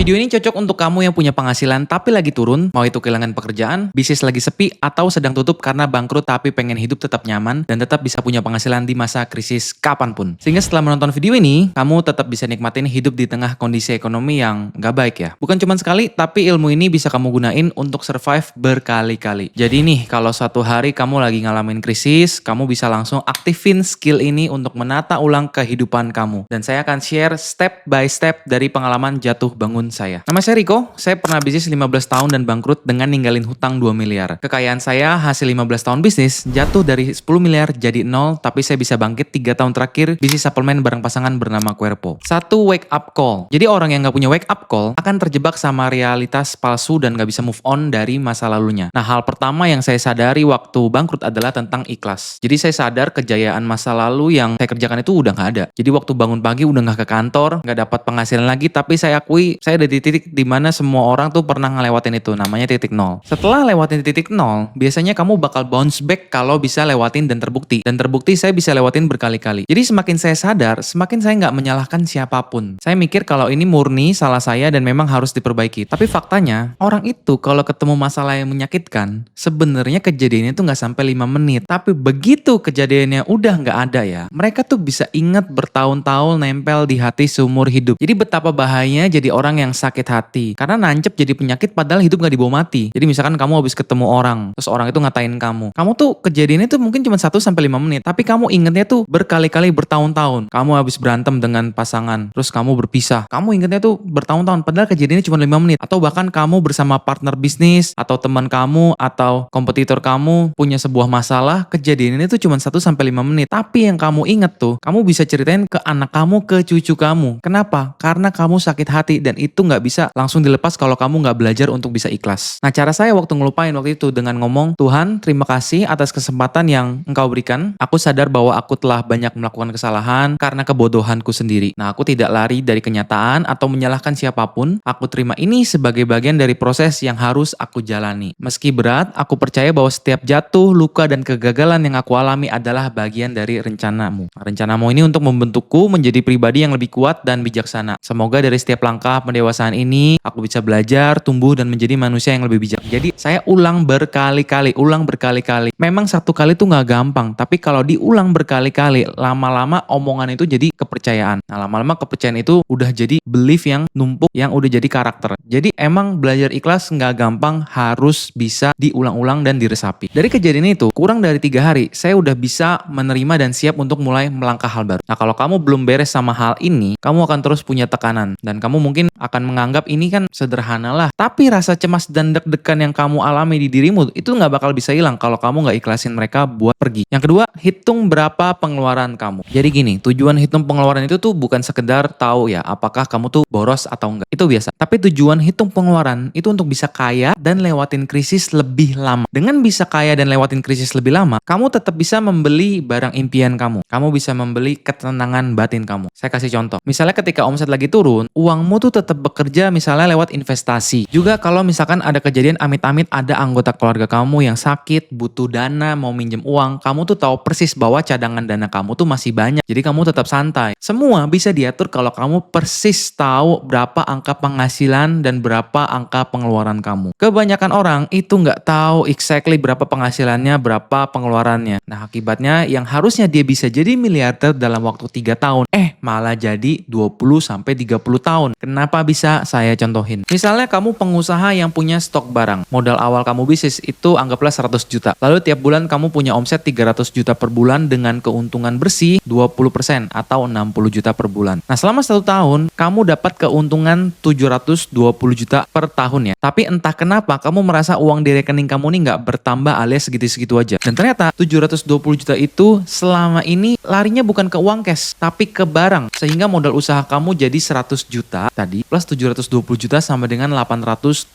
Video ini cocok untuk kamu yang punya penghasilan tapi lagi turun, mau itu kehilangan pekerjaan, bisnis lagi sepi, atau sedang tutup karena bangkrut tapi pengen hidup tetap nyaman dan tetap bisa punya penghasilan di masa krisis kapanpun. Sehingga setelah menonton video ini, kamu tetap bisa nikmatin hidup di tengah kondisi ekonomi yang nggak baik ya. Bukan cuma sekali, tapi ilmu ini bisa kamu gunain untuk survive berkali-kali. Jadi nih, kalau suatu hari kamu lagi ngalamin krisis, kamu bisa langsung aktifin skill ini untuk menata ulang kehidupan kamu. Dan saya akan share step by step dari pengalaman jatuh bangun saya. Nama saya Riko, saya pernah bisnis 15 tahun dan bangkrut dengan ninggalin hutang 2 miliar. Kekayaan saya hasil 15 tahun bisnis jatuh dari 10 miliar jadi 0, tapi saya bisa bangkit 3 tahun terakhir bisnis suplemen bareng pasangan bernama Cuerpo. Satu wake up call. Jadi orang yang nggak punya wake up call akan terjebak sama realitas palsu dan nggak bisa move on dari masa lalunya. Nah, hal pertama yang saya sadari waktu bangkrut adalah tentang ikhlas. Jadi saya sadar kejayaan masa lalu yang saya kerjakan itu udah nggak ada. Jadi waktu bangun pagi udah nggak ke kantor, nggak dapat penghasilan lagi, tapi saya akui saya ada di titik dimana semua orang tuh pernah ngelewatin itu, namanya titik nol. Setelah lewatin titik nol, biasanya kamu bakal bounce back kalau bisa lewatin dan terbukti. Dan terbukti saya bisa lewatin berkali-kali. Jadi semakin saya sadar, semakin saya nggak menyalahkan siapapun. Saya mikir kalau ini murni salah saya dan memang harus diperbaiki. Tapi faktanya, orang itu kalau ketemu masalah yang menyakitkan, sebenarnya kejadiannya tuh nggak sampai 5 menit. Tapi begitu kejadiannya udah nggak ada ya, mereka tuh bisa ingat bertahun-tahun nempel di hati seumur hidup. Jadi betapa bahayanya jadi orang yang sakit hati. Karena nancep jadi penyakit padahal hidup gak dibawa mati. Jadi misalkan kamu habis ketemu orang, terus orang itu ngatain kamu. Kamu tuh kejadiannya tuh mungkin cuma 1-5 menit. Tapi kamu ingetnya tuh berkali-kali bertahun-tahun. Kamu habis berantem dengan pasangan, terus kamu berpisah. Kamu ingetnya tuh bertahun-tahun padahal kejadiannya cuma 5 menit. Atau bahkan kamu bersama partner bisnis, atau teman kamu, atau kompetitor kamu punya sebuah masalah, kejadiannya tuh cuma 1-5 menit. Tapi yang kamu inget tuh, kamu bisa ceritain ke anak kamu, ke cucu kamu. Kenapa? Karena kamu sakit hati dan itu nggak bisa langsung dilepas kalau kamu nggak belajar untuk bisa ikhlas. Nah, cara saya waktu ngelupain waktu itu dengan ngomong, Tuhan, terima kasih atas kesempatan yang Engkau berikan. Aku sadar bahwa aku telah banyak melakukan kesalahan karena kebodohanku sendiri. Nah, aku tidak lari dari kenyataan atau menyalahkan siapapun. Aku terima ini sebagai bagian dari proses yang harus aku jalani. Meski berat, aku percaya bahwa setiap jatuh, luka, dan kegagalan yang aku alami adalah bagian dari rencanamu. Rencanamu ini untuk membentukku menjadi pribadi yang lebih kuat dan bijaksana. Semoga dari setiap langkah pendewasaan ini, aku bisa belajar, tumbuh, dan menjadi manusia yang lebih bijak. Jadi, saya ulang berkali-kali. Memang satu kali tuh nggak gampang, tapi kalau diulang berkali-kali, lama-lama omongan itu jadi kepercayaan. Nah, lama-lama kepercayaan itu udah jadi belief yang numpuk, yang udah jadi karakter. Jadi, emang belajar ikhlas nggak gampang, harus bisa diulang-ulang dan diresapi. Dari kejadian itu, kurang dari 3 hari, saya udah bisa menerima dan siap untuk mulai melangkah hal baru. Nah, kalau kamu belum beres sama hal ini, kamu akan terus punya tekanan. Dan kamu mungkin akan menganggap ini kan sederhana lah. Tapi rasa cemas dan deg-degan yang kamu alami di dirimu, itu nggak bakal bisa hilang kalau kamu nggak ikhlasin mereka buat pergi. Yang kedua, hitung berapa pengeluaran kamu. Jadi gini, tujuan hitung pengeluaran itu tuh bukan sekedar tahu ya, apakah kamu tuh boros atau enggak. Itu biasa. Tapi tujuan hitung pengeluaran itu untuk bisa kaya dan lewatin krisis lebih lama. Dengan bisa kaya dan lewatin krisis lebih lama, kamu tetap bisa membeli barang impian kamu. Kamu bisa membeli ketenangan batin kamu. Saya kasih contoh. Misalnya ketika omset lagi turun, uangmu tuh tetap bekerja misalnya lewat investasi. Juga kalau misalkan ada kejadian amit-amit ada anggota keluarga kamu yang sakit, butuh dana, mau minjem uang, kamu tuh tahu persis bahwa cadangan dana kamu tuh masih banyak. Jadi kamu tetap santai. Semua bisa diatur kalau kamu persis tahu berapa angka penghasilan dan berapa angka pengeluaran kamu. Kebanyakan orang itu nggak tahu exactly berapa penghasilannya, berapa pengeluarannya. Nah, akibatnya yang harusnya dia bisa jadi miliarder dalam waktu 3 tahun, malah jadi 20-30 tahun. Kenapa bisa? Saya contohin. Misalnya kamu pengusaha yang punya stok barang. Modal awal kamu bisnis itu anggaplah 100 juta. Lalu tiap bulan kamu punya omset 300 juta per bulan dengan keuntungan bersih 20% atau 60 juta per bulan. Nah, selama 1 tahun, kamu dapat keuntungan 720 juta per tahun ya. Tapi entah kenapa kamu merasa uang di rekening kamu ini nggak bertambah alias segitu-segitu aja. Dan ternyata 720 juta itu selama ini larinya bukan ke uang cash, tapi ke barang. Sehingga modal usaha kamu jadi 100 juta tadi plus 720 juta sama dengan 820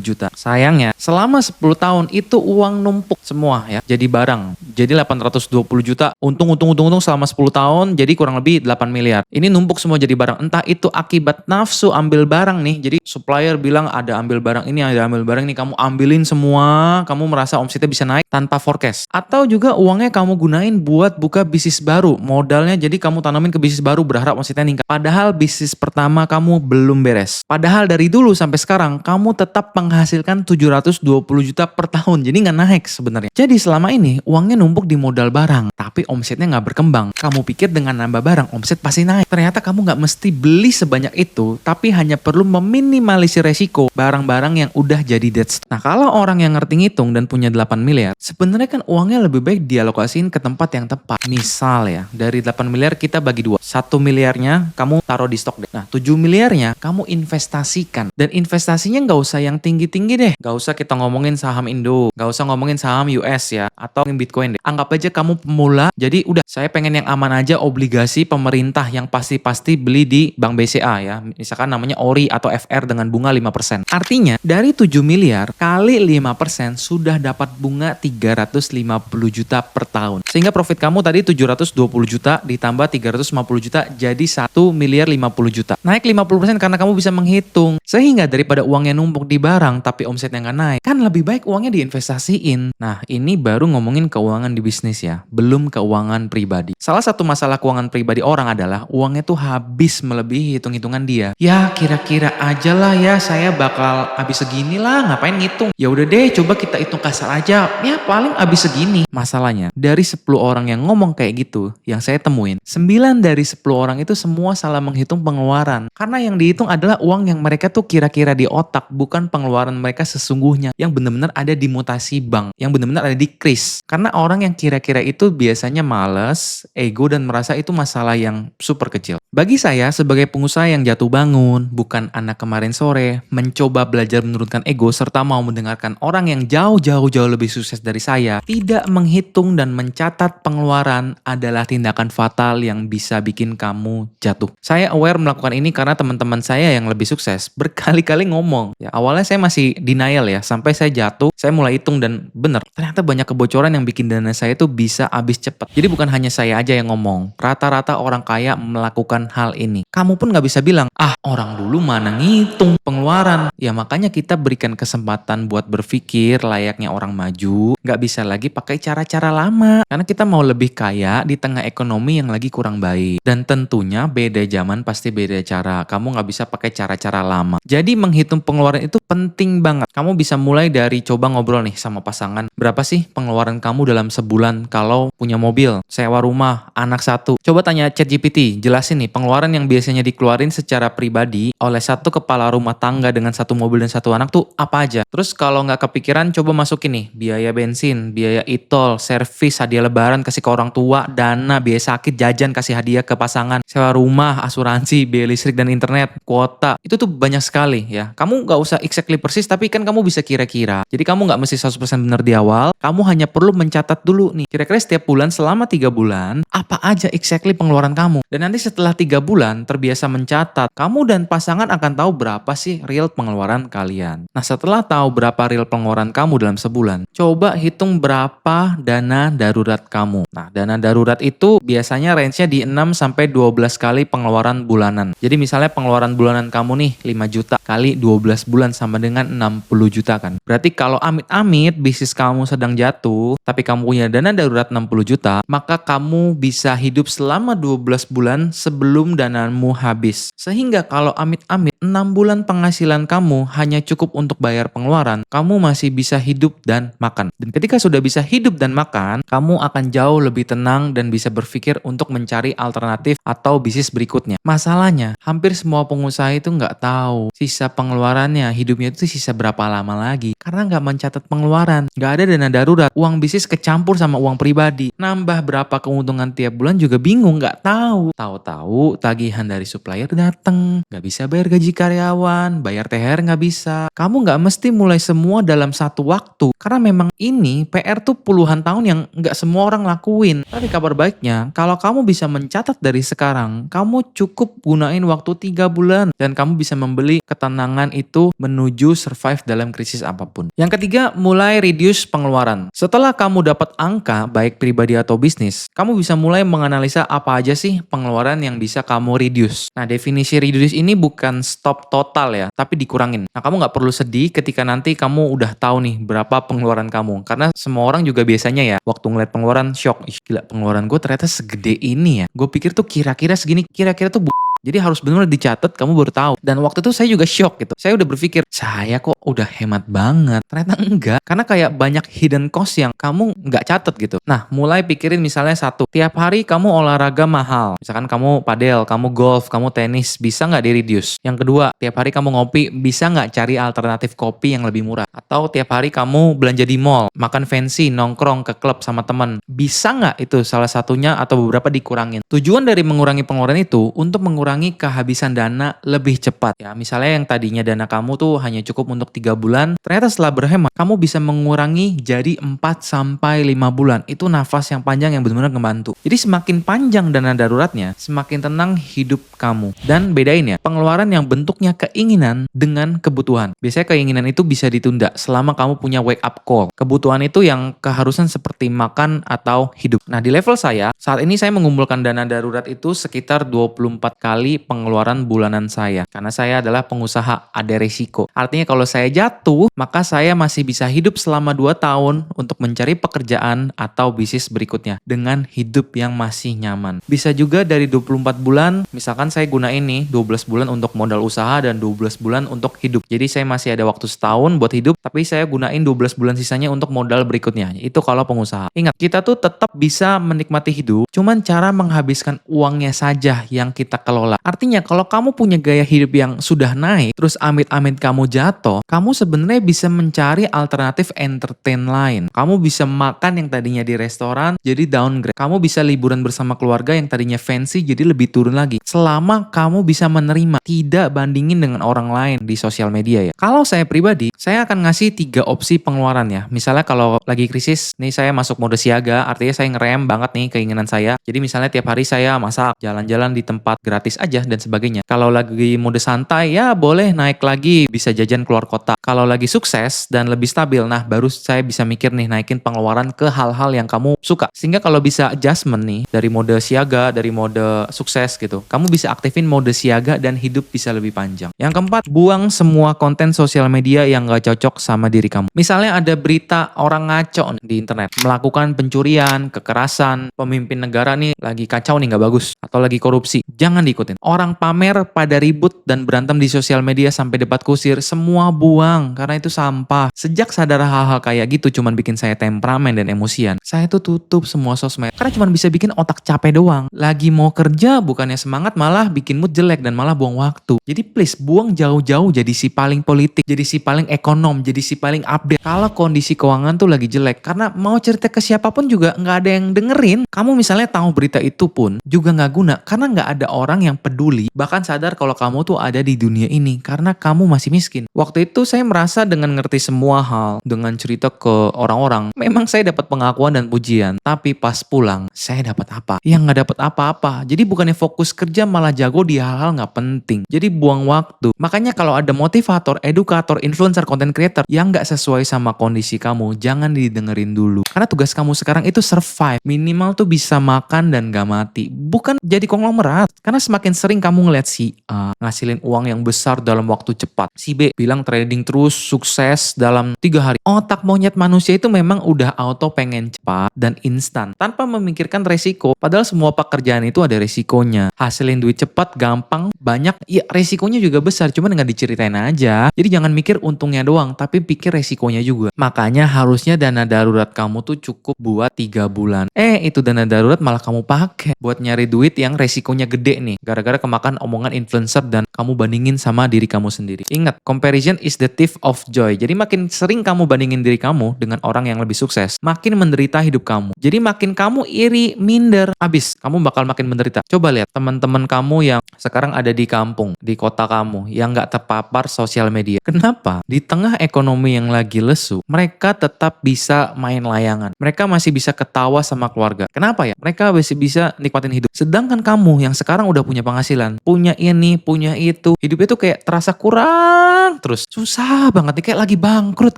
juta. Sayangnya selama 10 tahun itu uang numpuk semua ya. Jadi barang jadi 820 juta, untung selama 10 tahun, jadi kurang lebih 8 miliar. Ini numpuk semua jadi barang, entah itu akibat nafsu ambil barang nih, jadi supplier bilang ada ambil barang ini, ada ambil barang ini, kamu ambilin semua, kamu merasa omsetnya bisa naik tanpa forecast. Atau juga uangnya kamu gunain buat buka bisnis baru, modalnya jadi kamu tanamin ke bisnis baru berharap omsetnya meningkat. Padahal bisnis pertama kamu belum beres. Padahal dari dulu sampai sekarang, kamu tetap menghasilkan 720 juta per tahun, jadi nggak naik sebenarnya. Jadi selama ini, uangnya numpuk di modal barang, tapi omsetnya nggak berkembang. Kamu pikir dengan nambah barang, omset pasti naik. Ternyata kamu nggak mesti beli sebanyak itu, tapi hanya perlu meminimalisir resiko barang-barang yang udah jadi dead stock. Nah, kalau orang yang ngerti ngitung dan punya 8 miliar, sebenarnya kan uangnya lebih baik dialokasiin ke tempat yang tepat. Misal ya, dari 8 miliar kita bagi dua. 1 miliarnya kamu taruh di stok deh. Nah, 7 miliarnya kamu investasikan. Dan investasinya nggak usah yang tinggi-tinggi deh. Nggak usah kita ngomongin saham Indo, nggak usah ngomongin saham US ya, atau Bitcoin deh. Anggap aja kamu pemula, jadi udah saya pengen yang aman aja, obligasi pemerintah yang pasti-pasti beli di Bank BCA ya. Misalkan namanya ORI atau FR dengan bunga 5%. Artinya dari 7 miliar kali 5% sudah dapat bunga 350 juta per tahun. Sehingga profit kamu tadi 720 juta ditambah 350 juta jadi 1 miliar 50 juta. Naik 50% karena kamu bisa menghitung. Sehingga daripada uangnya numpuk di barang tapi omsetnya nggak naik, kan lebih baik uangnya diinvestasiin. Nah, ini baru ngomongin keuangan di bisnis ya, belum keuangan pribadi. Salah satu masalah keuangan pribadi orang adalah uangnya tuh habis melebihi hitung-hitungan dia. Ya kira-kira aja lah ya, saya bakal habis segini lah, ngapain ngitung? Ya udah deh, coba kita hitung kasar aja. Ya paling habis segini. Masalahnya, dari 10 orang yang ngomong kayak gitu, yang saya temuin, 9 dari 10 orang itu semua salah menghitung pengeluaran. Karena yang dihitung adalah uang yang mereka tuh kira-kira di otak, bukan pengeluaran mereka sesungguhnya yang benar-benar ada di mutasi bank, yang benar-benar ada di kris. Karena orang yang kira-kira itu biasanya malas, ego, dan merasa itu masalah yang super kecil. Bagi saya sebagai pengusaha yang jatuh bangun, bukan anak kemarin sore, mencoba belajar menurunkan ego serta mau mendengarkan orang yang jauh lebih sukses dari saya, tidak menghitung dan mencatat pengeluaran adalah tindakan fatal yang bisa bikin kamu jatuh. Saya aware melakukan ini karena teman-teman saya yang lebih sukses berkali-kali ngomong. Ya awalnya saya masih denial ya, sampai saya jatuh, saya mulai hitung dan bener, ternyata banyak kebocoran yang bikin dana saya tuh bisa habis cepat. Jadi bukan hanya saya aja yang ngomong, rata-rata orang kaya melakukan hal ini. Kamu pun gak bisa bilang, ah orang dulu mana ngitung pengeluaran. Ya makanya kita berikan kesempatan buat berpikir layaknya orang maju, gak bisa lagi pakai cara-cara lama. Karena kita mau lebih kaya di tengah ekonomi yang lagi kurang baik. Dan tentunya beda zaman pasti beda cara, kamu gak bisa pakai cara-cara lama. Jadi menghitung pengeluaran itu penting banget. Kamu bisa mulai dari coba ngobrol nih sama pasangan. Berapa sih pengeluaran kamu dalam sebulan kalau punya mobil, sewa rumah, anak satu? Coba tanya ChatGPT, jelasin nih pengeluaran yang biasanya dikeluarin secara pribadi oleh satu kepala rumah tangga dengan satu mobil dan satu anak tuh apa aja. Terus kalau nggak kepikiran coba masukin nih biaya bensin, biaya e-tol, servis, hadiah lebaran kasih ke orang tua, dana, biaya sakit, jajan kasih hadiah ke pasangan, sewa rumah, asuransi, biaya listrik dan internet, kuota. Itu tuh banyak sekali ya. Kamu nggak usah exactly persis tapi kan kamu bisa kira-kira. Jadi kamu nggak mesti 100% benar di awal, kamu hanya perlu mencatat dulu nih. Kira-kira setiap bulan selama 3 bulan, apa aja exactly pengeluaran kamu. Dan nanti setelah 3 bulan terbiasa mencatat, kamu dan pasangan akan tahu berapa sih real pengeluaran kalian. Nah setelah tahu berapa real pengeluaran kamu dalam sebulan, coba hitung berapa dana darurat kamu. Nah dana darurat itu biasanya range-nya di 6-12 kali pengeluaran bulanan. Jadi misalnya pengeluaran bulanan kamu nih 5 juta kali 12 bulan sama dengan 60 juta kan. Berarti kalau amit-amit bisnis kamu sedang jatuh, tapi kamu punya dana darurat 60 juta, maka kamu bisa hidup selama 12 bulan sebelum danamu habis. Sehingga kalau amit-amit 6 bulan penghasilan kamu hanya cukup untuk bayar pengeluaran, kamu masih bisa hidup dan makan. Dan ketika sudah bisa hidup dan makan, kamu akan jauh lebih tenang dan bisa berpikir untuk mencari alternatif atau bisnis berikutnya. Masalahnya, hampir semua pengusaha itu nggak tahu sisa pengeluarannya, hidupnya itu sisa berapa lama lagi. Karena nggak mencatat pengeluaran, nggak ada dana darurat, uang bisnis kecampur sama uang pribadi. Nambah berapa keuntungan tiap bulan juga bingung, nggak tahu. Tahu-tahu tagihan dari supplier datang, nggak bisa bayar gaji karyawan, cicilan, bayar THR nggak bisa. Kamu nggak mesti mulai semua dalam satu waktu. Karena memang ini PR tuh puluhan tahun yang nggak semua orang lakuin. Tapi kabar baiknya, kalau kamu bisa mencatat dari sekarang, kamu cukup gunain waktu 3 bulan. Dan kamu bisa membeli ketenangan itu menuju survive dalam krisis apapun. Yang ketiga, mulai reduce pengeluaran. Setelah kamu dapat angka, baik pribadi atau bisnis, kamu bisa mulai menganalisa apa aja sih pengeluaran yang bisa kamu reduce. Nah, definisi reduce ini bukan stop total ya, tapi dikurangin. Nah, kamu nggak perlu sedih ketika nanti kamu udah tahu nih berapa pengeluaran kamu. Karena semua orang juga biasanya ya, waktu ngeliat pengeluaran shock. Ih, gila, pengeluaran gue ternyata segede ini ya. Gue pikir tuh kira-kira segini, kira-kira tuh jadi harus benar-benar dicatat, kamu baru tahu. Dan waktu itu saya juga shock gitu. Saya udah berpikir, saya kok udah hemat banget. Ternyata enggak. Karena kayak banyak hidden cost yang kamu nggak catat gitu. Nah, mulai pikirin misalnya satu. Tiap hari kamu olahraga mahal. Misalkan kamu padel, kamu golf, kamu tenis. Bisa nggak di-reduce? Yang kedua, tiap hari kamu ngopi. Bisa nggak cari alternatif kopi yang lebih murah? Atau tiap hari kamu belanja di mall, makan fancy, nongkrong ke klub sama teman. Bisa nggak itu salah satunya atau beberapa dikurangin? Tujuan dari mengurangi pengeluaran itu untuk mengurangi kehabisan dana lebih cepat. Ya, misalnya yang tadinya dana kamu tuh hanya cukup untuk 3 bulan, ternyata setelah berhemat, kamu bisa mengurangi jadi 4-5 bulan. Itu nafas yang panjang yang benar-benar ngebantu. Jadi semakin panjang dana daruratnya, semakin tenang hidup kamu. Dan bedain ya, pengeluaran yang bentuknya keinginan dengan kebutuhan. Biasanya keinginan itu bisa ditunda selama kamu punya wake up call. Kebutuhan itu yang keharusan seperti makan atau hidup. Nah, di level saya, saat ini saya mengumpulkan dana darurat itu sekitar 24 kali pengeluaran bulanan saya. Karena saya adalah pengusaha, ada resiko. Artinya kalau saya jatuh, maka saya masih bisa hidup selama 2 tahun untuk mencari pekerjaan atau bisnis berikutnya dengan hidup yang masih nyaman. Bisa juga dari 24 bulan, misalkan saya gunain nih 12 bulan untuk modal usaha dan 12 bulan untuk hidup. Jadi saya masih ada waktu setahun buat hidup, tapi saya gunain 12 bulan sisanya untuk modal berikutnya. Itu kalau pengusaha. Ingat, kita tuh tetap bisa menikmati hidup, cuman cara menghabiskan uangnya saja yang kita kelola. Artinya kalau kamu punya gaya hidup yang sudah naik, terus amit-amit kamu jatuh, kamu sebenarnya bisa mencari alternatif entertain lain. Kamu bisa makan yang tadinya di restoran jadi downgrade. Kamu bisa liburan bersama keluarga yang tadinya fancy jadi lebih turun lagi. Selama kamu bisa menerima, tidak bandingin dengan orang lain di sosial media ya. Kalau saya pribadi, saya akan ngasih 3 opsi pengeluaran ya. Misalnya kalau lagi krisis, nih saya masuk mode siaga, artinya saya ngerem banget nih keinginan saya. Jadi misalnya tiap hari saya masak, jalan-jalan di tempat gratis aja dan sebagainya. Kalau lagi mode santai, ya boleh naik lagi, bisa jajan keluar kota. Kalau lagi sukses dan lebih stabil, nah baru saya bisa mikir nih naikin pengeluaran ke hal-hal yang kamu suka. Sehingga kalau bisa adjustment nih, dari mode siaga, dari mode sukses gitu, kamu bisa aktifin mode siaga dan hidup bisa lebih panjang. Yang keempat, buang semua konten sosial media yang gak cocok sama diri kamu. Misalnya ada berita orang ngaco di internet, melakukan pencurian, kekerasan, pemimpin negara nih lagi kacau nih gak bagus, atau lagi korupsi. Jangan diikutin. Orang pamer pada ribut dan berantem di sosial media sampai debat kusir, semua buang karena itu sampah. Sejak sadar hal-hal kayak gitu cuman bikin saya temperamen dan emosian, saya tuh tutup semua sosmed karena cuman bisa bikin otak capek doang. Lagi mau kerja bukannya semangat malah bikin mood jelek dan malah buang waktu. Jadi please buang jauh-jauh jadi si paling politik, jadi si paling ekonom, jadi si paling update. Kalau kondisi keuangan tuh lagi jelek, karena mau cerita ke siapapun juga nggak ada yang dengerin. Kamu misalnya tahu berita itu pun juga nggak guna karena nggak ada orang yang peduli, bahkan sadar kalau kamu tuh ada di dunia ini karena kamu masih miskin. Waktu itu saya merasa dengan ngerti semua hal, dengan cerita ke orang-orang, memang saya dapat pengakuan dan pujian. Tapi pas pulang, saya dapat apa? Yang nggak dapat apa-apa. Jadi bukannya fokus kerja malah jago di hal-hal nggak penting. Jadi buang waktu. Makanya kalau ada motivator, edukator, influencer, content creator yang nggak sesuai sama kondisi kamu, jangan didengerin dulu. Karena tugas kamu sekarang itu survive. Minimal tuh bisa makan dan gak mati. Bukan jadi konglomerat. Karena semakin sering kamu ngeliat si A ngasilin uang yang besar dalam waktu cepat, si B bilang trading terus sukses dalam 3 hari. Otak monyet manusia itu memang udah auto pengen cepat dan instan tanpa memikirkan resiko. Padahal semua pekerjaan itu ada resikonya. Hasilin duit cepat, gampang, banyak, ya resikonya juga besar, cuman nggak diceritain aja. Jadi jangan mikir untungnya doang, tapi pikir resikonya juga. Makanya harusnya dana darurat kamu tuh cukup buat 3 bulan. Itu dana darurat malah kamu pakai buat nyari duit yang resikonya gede nih, gara-gara kemakan omongan influencer dan kamu bandingin sama diri kamu sendiri. Ingat, comparison Comparison is the thief of joy. Jadi makin sering kamu bandingin diri kamu dengan orang yang lebih sukses, makin menderita hidup kamu. Jadi makin kamu iri, minder, habis kamu bakal makin menderita. Coba lihat teman-teman kamu yang sekarang ada di kampung, di kota kamu, yang nggak terpapar sosial media. Kenapa? Di tengah ekonomi yang lagi lesu, mereka tetap bisa main layangan. Mereka masih bisa ketawa sama keluarga. Kenapa ya? Mereka masih bisa nikmatin hidup. Sedangkan kamu yang sekarang udah punya penghasilan, punya ini, punya itu, hidupnya tuh kayak terasa kurang terus. Susah banget nih, kayak lagi bangkrut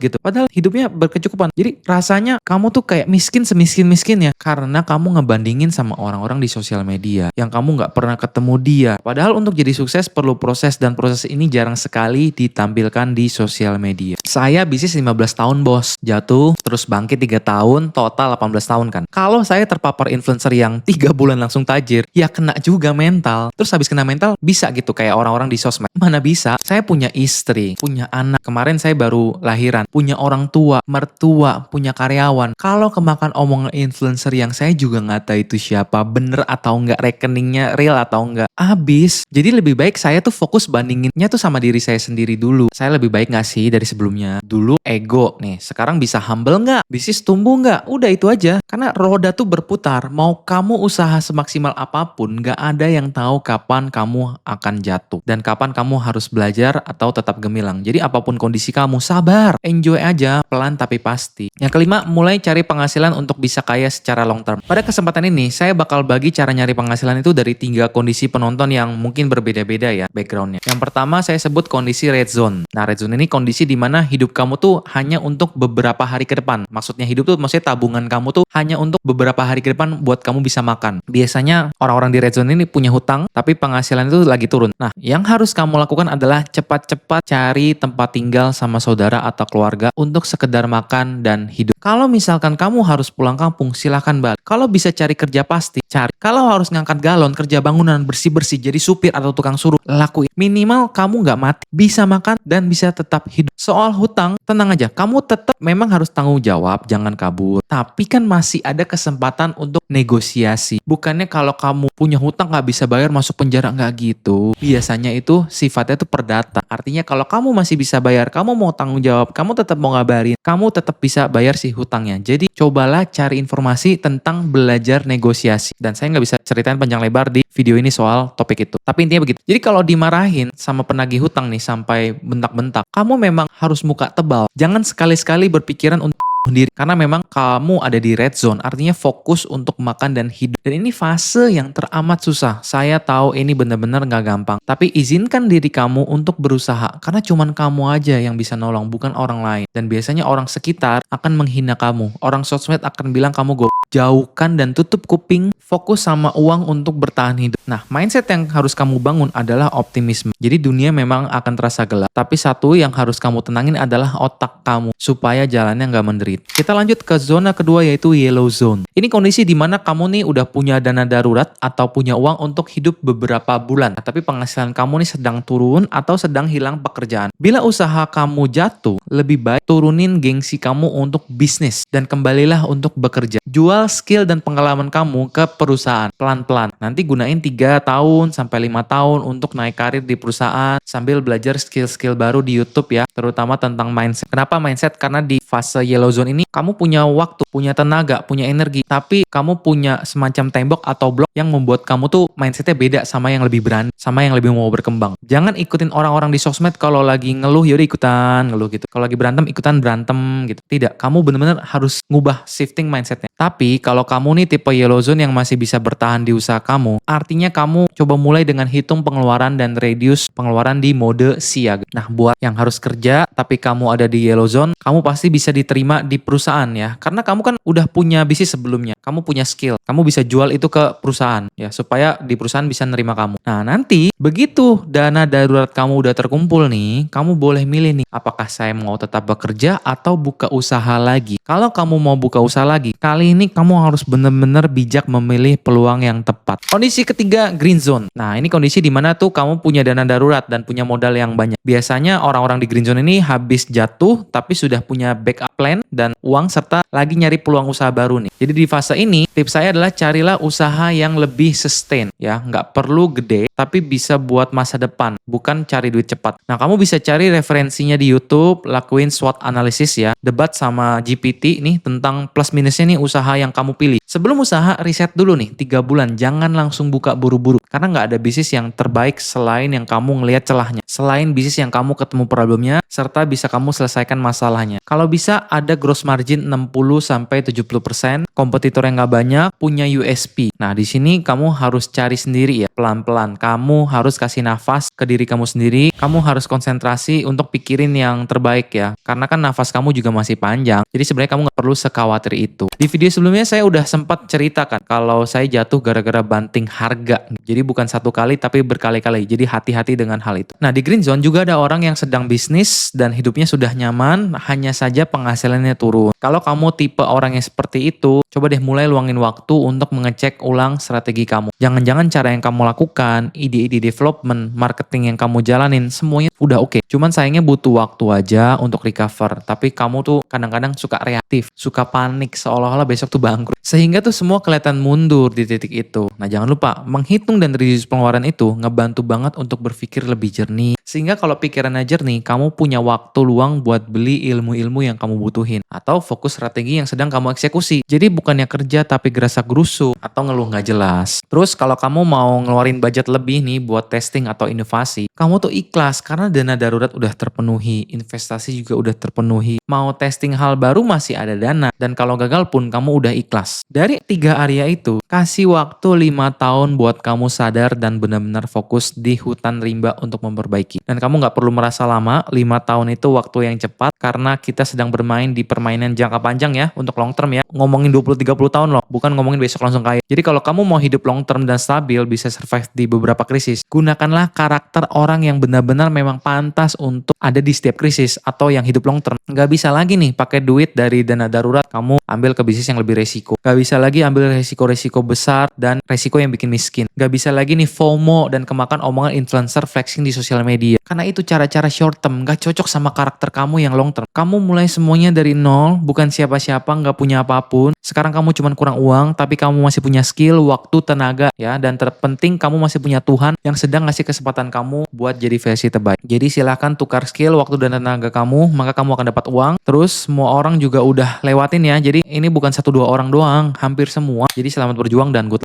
gitu. Padahal hidupnya berkecukupan. Jadi rasanya kamu tuh kayak miskin semiskin-miskinnya karena kamu ngebandingin sama orang-orang di sosial media yang kamu nggak pernah ketemu dia. Padahal untuk jadi sukses perlu proses, dan proses ini jarang sekali ditampilkan di sosial media. Saya bisnis 15 tahun bos, jatuh terus bangkit 3 tahun, total 18 tahun kan. Kalau saya terpapar influencer yang 3 bulan langsung tajir, ya kena juga mental. Terus habis kena mental bisa gitu kayak orang-orang di sosmed. Mana bisa? Saya punya istri, punya anak. Kemarin saya baru lahiran, punya orang tua, mertua, punya karyawan. Kalau kemakan omongan influencer yang saya juga nggak tahu itu siapa, bener atau nggak, rekeningnya real atau nggak, habis. Jadi lebih baik saya tuh fokus bandinginnya tuh sama diri saya sendiri dulu. Saya lebih baik nggak sih dari sebelumnya? Dulu ego nih, sekarang bisa humble nggak? Bisnis tumbuh nggak? Udah itu aja. Karena roda tuh berputar. Mau kamu usaha semaksimal apapun, nggak ada yang tahu kapan kamu akan jatuh dan kapan kamu harus belajar atau tetap gemilang. Jadi apapun kondisi kamu, sabar, enjoy aja, pelan tapi pasti. Yang kelima, mulai cari penghasilan untuk bisa kaya secara long term. Pada kesempatan ini, saya bakal bagi cara nyari penghasilan itu dari 3 kondisi penonton yang mungkin berbeda-beda ya backgroundnya. Yang pertama saya sebut kondisi red zone. Nah, red zone ini kondisi di mana hidup kamu tuh hanya untuk beberapa hari ke depan. Maksudnya hidup tuh maksudnya tabungan kamu tuh hanya untuk beberapa hari ke depan buat kamu bisa makan. Biasanya orang-orang di red zone ini punya hutang, tapi penghasilan itu lagi turun. Nah, yang harus kamu lakukan adalah cepat-cepat cari tempat tinggal sama saudara atau keluarga untuk sekedar makan dan hidup. Kalau misalkan kamu harus pulang kampung, silahkan balik. Kalau bisa cari kerja pasti, cari. Kalau harus ngangkat galon, kerja bangunan, bersih-bersih, jadi supir atau tukang suruh, lakuin. Minimal kamu nggak mati, bisa makan dan bisa tetap hidup. Soal hutang, tenang aja, kamu tetap memang harus tanggung jawab, jangan kabur. Tapi kan masih ada kesempatan untuk negosiasi. Bukannya kalau kamu punya hutang nggak bisa bayar, masuk penjara, nggak gitu. Biasanya itu sifatnya itu perdata. Artinya kalau kamu masih bisa bayar, kamu mau tanggung jawab, kamu tetap mau ngabarin, kamu tetap bisa bayar si hutangnya. Jadi cobalah cari informasi tentang belajar negosiasi. Dan saya nggak bisa ceritain panjang lebar di video ini soal topik itu. Tapi intinya begitu. Jadi kalau dimarahin sama penagih hutang nih sampai bentak-bentak, kamu memang harus muka tebal. Jangan sekali-sekali berpikiran untuk diri, karena memang kamu ada di red zone, artinya fokus untuk makan dan hidup. Dan ini fase yang teramat susah. Saya tahu ini benar-benar gak gampang, tapi izinkan diri kamu untuk berusaha, karena cuman kamu aja yang bisa nolong, bukan orang lain. Dan biasanya orang sekitar akan menghina kamu, orang sosmed akan bilang kamu jauhkan dan tutup kuping, fokus sama uang untuk bertahan hidup. Nah, mindset yang harus kamu bangun adalah optimisme. Jadi dunia memang akan terasa gelap, tapi satu yang harus kamu tenangin adalah otak kamu, supaya jalannya nggak menderita. Kita lanjut ke zona kedua, yaitu yellow zone. Ini kondisi di mana kamu nih udah punya dana darurat atau punya uang untuk hidup beberapa bulan, tapi penghasilan kamu nih sedang turun atau sedang hilang pekerjaan. Bila usaha kamu jatuh, lebih baik turunin gengsi kamu untuk bisnis dan kembalilah untuk bekerja. Jual skill dan pengalaman kamu ke perusahaan pelan-pelan. Nanti gunain 3 tahun sampai 5 tahun untuk naik karir di perusahaan sambil belajar skill-skill baru di YouTube ya, terutama tentang mindset. Kenapa mindset? Karena di fase yellow zone ini kamu punya waktu, punya tenaga, punya energi, tapi kamu punya semacam tembok atau blok yang membuat kamu tuh mindsetnya beda sama yang lebih berani, sama yang lebih mau berkembang. Jangan ikutin orang-orang di sosmed kalau lagi ngeluh yaudah ikutan ngeluh gitu. Kalau lagi berantem ikutan berantem gitu. Tidak, kamu benar-benar harus ngubah shifting mindsetnya. Tapi kalau kamu nih tipe yellow zone yang masih bisa bertahan di usaha kamu, artinya kamu coba mulai dengan hitung pengeluaran dan reduce pengeluaran di mode siaga. Nah, buat yang harus kerja tapi kamu ada di yellow zone, kamu pasti bisa diterima di perusahaan ya. Karena kamu kan udah punya bisnis sebelumnya, kamu punya skill, kamu bisa jual itu ke perusahaan ya, supaya di perusahaan bisa nerima kamu. Nah, nanti begitu dana darurat kamu udah terkumpul nih, kamu boleh milih nih, apakah saya mau tetap bekerja atau buka usaha lagi. Kalau kamu mau buka usaha lagi, kali ini kamu harus benar-benar bijak memilih peluang yang tepat. Kondisi ketiga, green zone. Nah, ini kondisi di mana tuh kamu punya dana darurat dan punya modal yang banyak. Biasanya orang-orang di green zone ini habis jatuh tapi sudah punya backup plan dan uang serta lagi nyari peluang usaha baru nih. Jadi di fase ini Tips saya adalah carilah usaha yang lebih sustain ya, nggak perlu gede tapi bisa buat masa depan, bukan cari duit cepat. Nah, kamu bisa cari referensinya di YouTube, lakuin SWOT analysis ya, debat sama GPT nih tentang plus minusnya nih usaha yang kamu pilih. Sebelum usaha, riset dulu nih 3 bulan, jangan langsung buka buru-buru karena nggak ada bisnis yang terbaik selain yang kamu ngelihat celahnya, selain bisnis yang kamu ketemu problemnya serta bisa kamu selesaikan masalahnya. Kalau bisa ada gross margin 60-70%, kompetitor yang nggak banyak, punya USP. Nah, di sini kamu harus cari sendiri ya, pelan-pelan. Kamu harus kasih nafas ke diri kamu sendiri, kamu harus konsentrasi untuk pikirin yang terbaik ya, karena kan nafas kamu juga masih panjang, jadi sebenarnya kamu nggak perlu sekhawatir itu. Di video sebelumnya saya udah sempat ceritakan kalau saya jatuh gara-gara banting harga, jadi bukan satu kali tapi berkali-kali, jadi hati-hati dengan hal itu. Nah, di green zone juga ada orang yang sedang bisnis dan hidupnya sudah nyaman, hanya saja penghasilannya turun. Kalau kamu tipe orang yang seperti itu, coba deh mulai luangin waktu untuk mengecek ulang strategi kamu. Jangan-jangan cara yang kamu lakukan, ide-ide development, marketing yang kamu jalanin, semuanya udah oke. Cuman sayangnya butuh waktu aja untuk recover. Tapi kamu tuh kadang-kadang suka reaktif, suka panik, seolah-olah besok tuh bangkrut. Sehingga tuh semua kelihatan mundur di titik itu. Nah, jangan lupa, menghitung dan reduce pengeluaran itu ngebantu banget untuk berpikir lebih jernih. Sehingga kalau pikirannya jernih, kamu punya waktu luang buat beli ilmu-ilmu yang kamu butuhin. Atau fokus strategi yang sedang kamu eksekusi. Jadi bukannya kerja tapi gerasa gerusuk atau ngeluh nggak jelas. Terus kalau kamu mau ngeluarin budget lebih nih buat testing atau inovasi, kamu tuh ikhlas karena dana darurat udah terpenuhi, investasi juga udah terpenuhi. Mau testing hal baru masih ada dana, dan kalau gagal pun kamu udah ikhlas. Dari 3 area itu, kasih waktu 5 tahun buat kamu sadar dan benar-benar fokus di hutan rimba untuk memperbaiki. Dan kamu nggak perlu merasa lama, 5 tahun itu waktu yang cepat karena kita sedang bermain di permainan jangka panjang ya, untuk long term ya. Ngomongin 20-30 tahun loh, bukan ngomongin besok langsung kaya. Jadi kalau kamu mau hidup long term dan stabil, bisa survive di beberapa krisis, gunakanlah karakter orang yang benar-benar memang pantas untuk ada di setiap krisis atau yang hidup long term. Nggak bisa lagi nih pakai duit dari dana darurat kamu ambil ke bisnis yang lebih resiko. Nggak bisa lagi ambil resiko-resiko besar dan resiko yang bikin miskin. Nggak bisa lagi nih FOMO dan kemakan omongan influencer flexing di sosial media. Karena itu cara-cara short term, nggak cocok sama karakter kamu yang long term. Kamu mulai semuanya dari nol, bukan siapa-siapa, nggak punya apapun. Sekarang kamu cuma kurang uang, tapi kamu masih punya skill, waktu, tenaga, ya. Dan terpenting kamu masih punya Tuhan yang sedang ngasih kesempatan kamu buat jadi versi terbaik. Jadi silahkan tukar skill, waktu, dan tenaga kamu, maka kamu akan dapat uang. Terus semua orang juga udah lewatin ya. Jadi ini bukan 1-2 orang doang, hampir semua. Jadi selamat berjuang dan good luck.